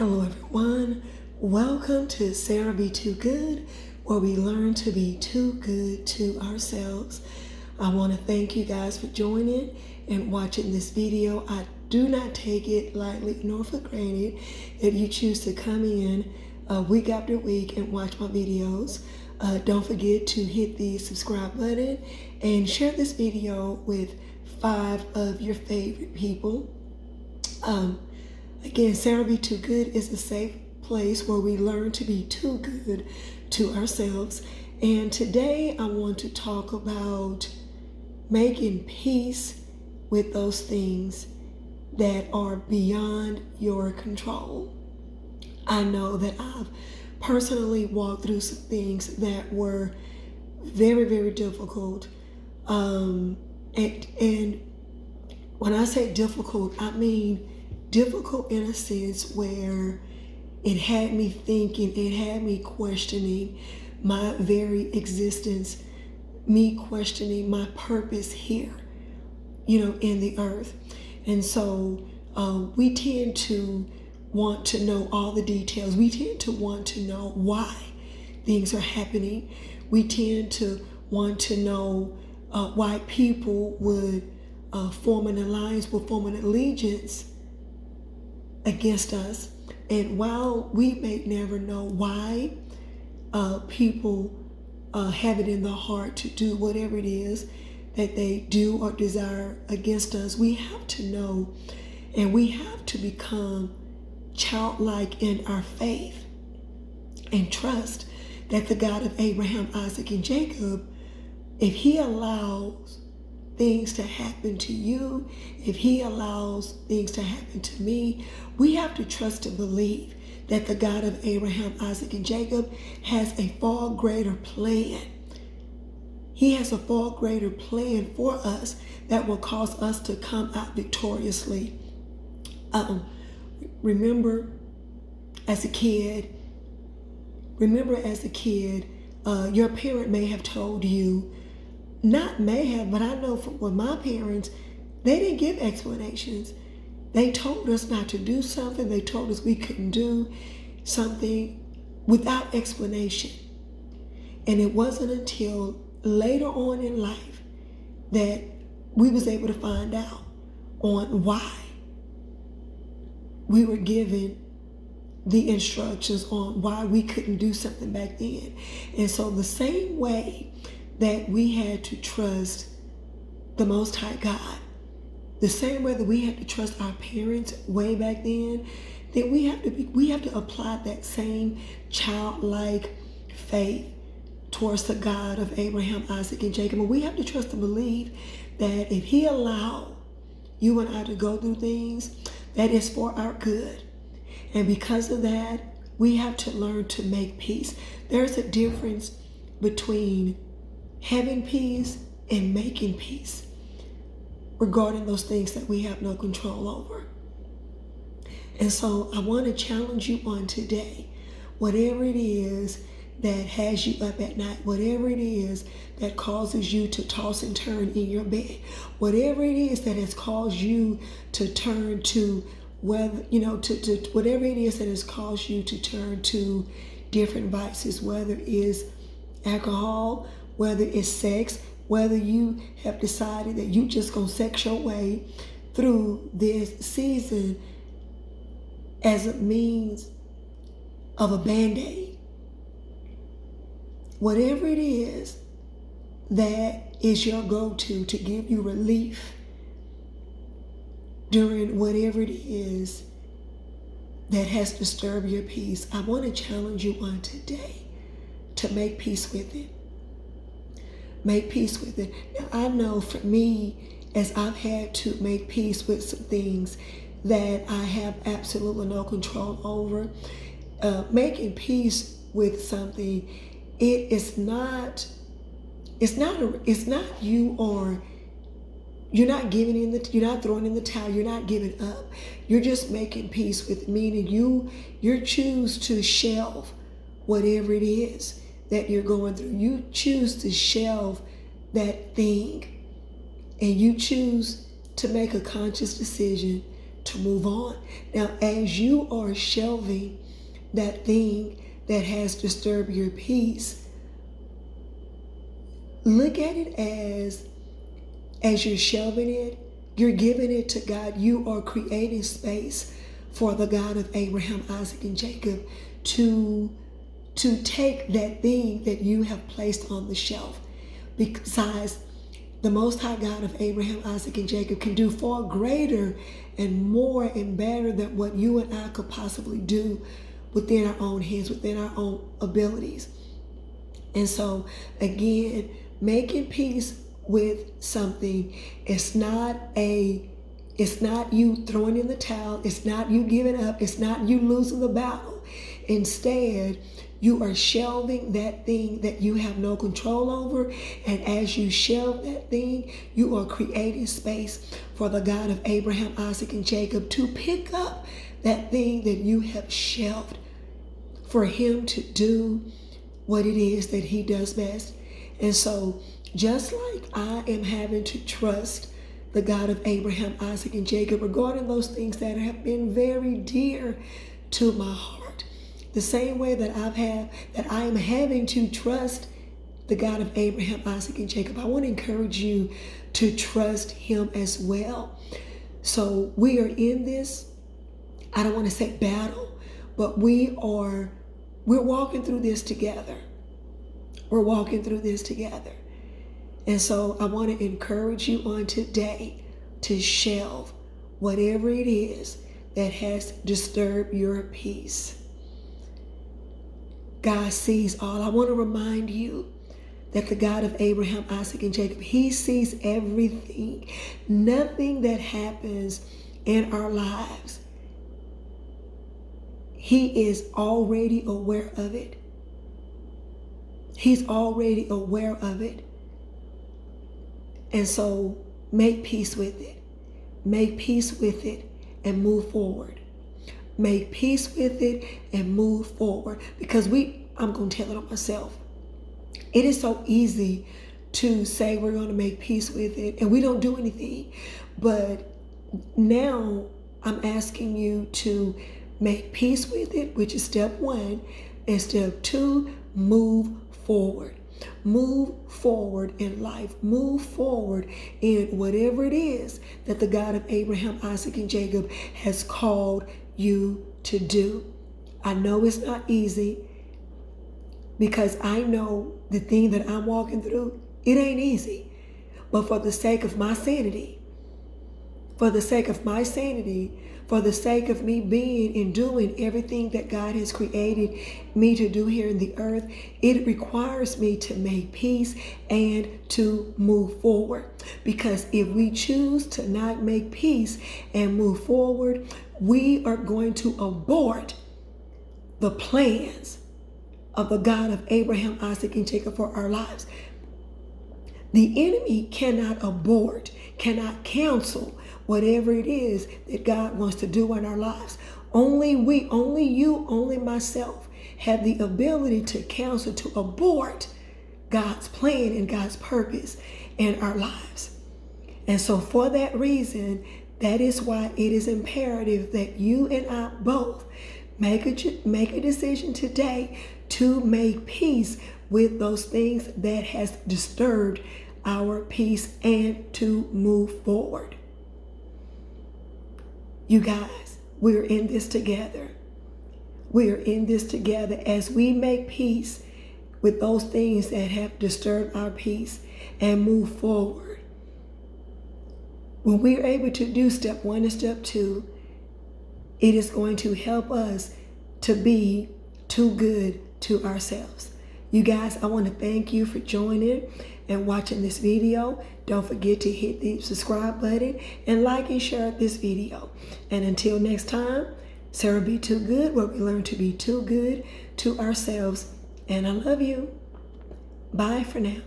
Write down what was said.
Hello everyone, welcome to Sarah Be Too Good, where we learn to be too good to ourselves. I want to thank you guys for joining and watching this video. I do not take it lightly nor for granted that you choose to come in week after week and watch my videos. Don't forget to hit the subscribe button and share this video with 5 of your favorite people. Again, Sarah Be Too Good is a safe place where we learn to be too good to ourselves. And today I want to talk about making peace with those things that are beyond your control. I know that I've personally walked through some things that were very, very difficult. And when I say difficult, I mean difficult in a sense where it had me thinking, it had me questioning my very existence, me questioning my purpose here, in the earth. And so we tend to want to know all the details. We tend to want to know why things are happening. We tend to want to know why people would form an alliance, would form an allegiance against us. And while we may never know why people have it in their heart to do whatever it is that they do or desire against us, we have to know and we have to become childlike in our faith and trust that the God of Abraham, Isaac, and Jacob, if he allows things to happen to you, if he allows things to happen to me, we have to trust and believe that the God of Abraham, Isaac, and Jacob has a far greater plan. He has a far greater plan for us that will cause us to come out victoriously. Remember as a kid, your parent may have told you, not may have, but I know with my parents, they didn't give explanations. They told us not to do something. They told us we couldn't do something without explanation. And it wasn't until later on in life that we was able to find out on why we were given the instructions on why we couldn't do something back then. And so the same way that we had to trust the Most High God, the same way that we had to trust our parents way back then, that we have to apply that same childlike faith towards the God of Abraham, Isaac, and Jacob. And we have to trust and believe that if he allowed you and I to go through things, that is for our good. And because of that, we have to learn to make peace. There's a difference between having peace and making peace regarding those things that we have no control over. And so I want to challenge you on today, whatever it is that has you up at night, whatever it is that causes you to toss and turn in your bed, whatever it is that has caused you to turn to whether, whatever it is that has caused you to turn to different vices, whether it's alcohol, whether it's sex, whether you have decided that you just gonna sex your way through this season as a means of a band-aid. Whatever it is that is your go-to to give you relief during whatever it is that has disturbed your peace, I want to challenge you on today to make peace with it. Make peace with it. Now, I know for me, as I've had to make peace with some things that I have absolutely no control over, making peace with something, it's not you, or you're not throwing in the towel, you're not giving up. You're just making peace with, meaning you choose to shelve whatever it is that you're going through. You choose to shelve that thing, and you choose to make a conscious decision to move on. Now, as you are shelving that thing that has disturbed your peace, look at it as you're shelving it, you're giving it to God. You are creating space for the God of Abraham, Isaac, and Jacob to take that thing that you have placed on the shelf. Besides, the Most High God of Abraham, Isaac, and Jacob can do far greater and more and better than what you and I could possibly do within our own hands, within our own abilities. And so, again, making peace with something, it's not you throwing in the towel, it's not you giving up, it's not you losing the battle. Instead, you are shelving that thing that you have no control over. And as you shelve that thing, you are creating space for the God of Abraham, Isaac, and Jacob to pick up that thing that you have shelved, for him to do what it is that he does best. And so, just like I am having to trust the God of Abraham, Isaac, and Jacob regarding those things that have been very dear to my heart, the same way that I am having to trust the God of Abraham, Isaac, and Jacob, I want to encourage you to trust him as well. So we are in this, I don't want to say battle, but we're walking through this together. We're walking through this together. And so I want to encourage you on today to shelve whatever it is that has disturbed your peace. God sees all. I want to remind you that the God of Abraham, Isaac, and Jacob, he sees everything. Nothing that happens in our lives, he is already aware of it. He's already aware of it. And so make peace with it. Make peace with it and move forward. Make peace with it and move forward. Because I'm going to tell it on myself. It is so easy to say we're going to make peace with it and we don't do anything. But now I'm asking you to make peace with it, which is step 1. And step 2, move forward. Move forward in life. Move forward in whatever it is that the God of Abraham, Isaac, and Jacob has called you to do. I know it's not easy, because I know the thing that I'm walking through, it ain't easy. But for the sake of my sanity, for the sake of me being and doing everything that God has created me to do here in the earth, it requires me to make peace and to move forward. Because if we choose to not make peace and move forward, we are going to abort the plans of the God of Abraham, Isaac, and Jacob for our lives. The enemy cannot abort, cannot cancel whatever it is that God wants to do in our lives. Only we, only you, only myself have the ability to cancel, to abort God's plan and God's purpose in our lives. And so for that reason, that is why it is imperative that you and I both make a decision today to make peace with those things that has disturbed our peace and to move forward. You guys, we're in this together. We're in this together as we make peace with those things that have disturbed our peace and move forward. When we're able to do step 1 and step 2, it is going to help us to be too good to ourselves. You guys, I want to thank you for joining and watching this video. Don't forget to hit the subscribe button and like and share this video. And until next time, Sarah Be Too Good, where we learn to be too good to ourselves. And I love you. Bye for now.